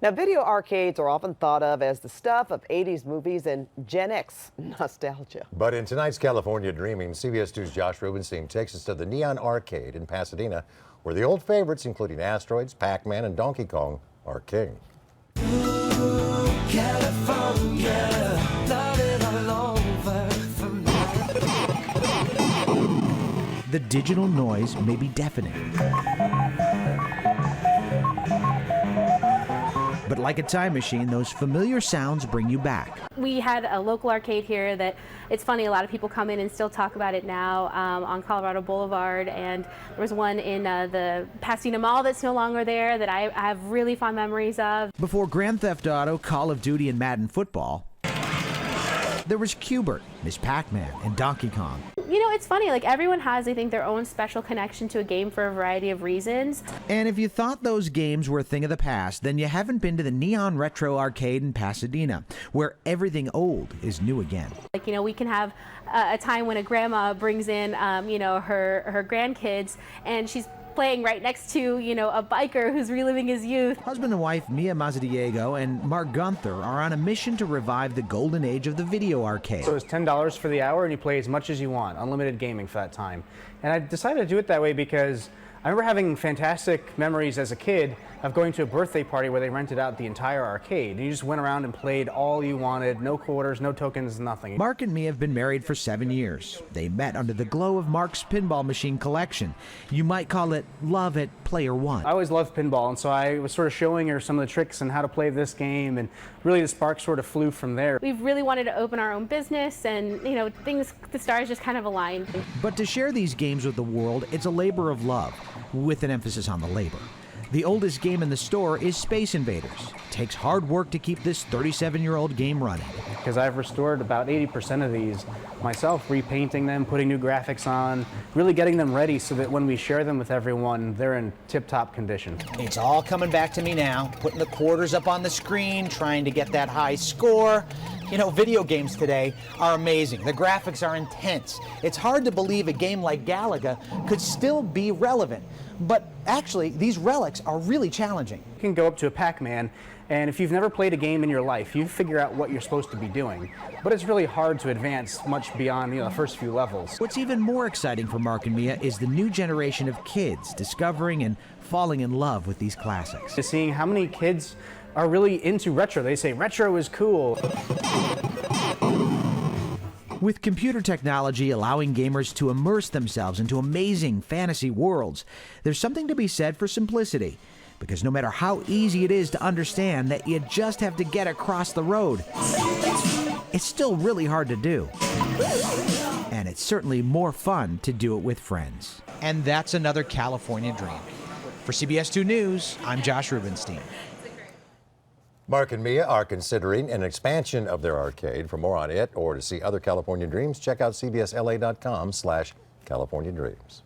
Now, video arcades are often thought of as the stuff of 80s movies and Gen X nostalgia. But in tonight's California Dreaming, CBS 2's Josh Rubenstein takes us to the Neon Arcade in Pasadena, where the old favorites, including Asteroids, Pacman, and Donkey Kong, are king. Ooh, California, love it all over from now. The digital noise may be deafening. But like a time machine, those familiar sounds bring you back. We had a local arcade here that, it's funny, a lot of people come in and still talk about it now on Colorado Boulevard, and there was one in the Pasadena Mall that's no longer there that I have really fond memories of. Before Grand Theft Auto, Call of Duty, and Madden Football, there was Q*bert, Miss Pac-Man, and Donkey Kong. You know, it's funny, like everyone has, I think, their own special connection to a game for a variety of reasons. And if you thought those games were a thing of the past, then you haven't been to the Neon Retro Arcade in Pasadena, where everything old is new again. Like, you know, we can have a time when a grandma brings in, you know, her grandkids, and she's playing right next to, you know, a biker who's reliving his youth. Husband and wife Mia Mazadiego and Mark Gunther are on a mission to revive the golden age of the video arcade. So it's $10 for the hour and you play as much as you want, unlimited gaming for that time. And I decided to do it that way because I remember having fantastic memories as a kid of going to a birthday party where they rented out the entire arcade. And you just went around and played all you wanted, no quarters, no tokens, nothing. Mark and Mia have been married for 7 years. They met under the glow of Mark's pinball machine collection. You might call it love at player one. I always loved pinball, and so I was sort of showing her some of the tricks and how to play this game, and really the spark sort of flew from there. We've really wanted to open our own business, and, you know, the stars just kind of aligned. But to share these games with the world, it's a labor of love, with an emphasis on the labor. The oldest game in the store is Space Invaders. It takes hard work to keep this 37-year-old game running. Because I've restored about 80% of these myself, repainting them, putting new graphics on, really getting them ready so that when we share them with everyone, they're in tip-top condition. It's all coming back to me now, putting the quarters up on the screen, trying to get that high score. You know, video games today are amazing. The graphics are intense. It's hard to believe a game like Galaga could still be relevant. But actually, these relics are really challenging. You can go up to a Pac-Man, and if you've never played a game in your life, you figure out what you're supposed to be doing. But it's really hard to advance much beyond, you know, the first few levels. What's even more exciting for Mark and Mia is the new generation of kids discovering and falling in love with these classics. Just seeing how many kids are really into retro. They say retro is cool. With computer technology allowing gamers to immerse themselves into amazing fantasy worlds, there's something to be said for simplicity. Because no matter how easy it is to understand that you just have to get across the road, it's still really hard to do. And it's certainly more fun to do it with friends. And that's another California dream. For CBS 2 News, I'm Josh Rubenstein. Mark and Mia are considering an expansion of their arcade. For more on it or to see other California Dreams, check out cbsla.com/California Dreams.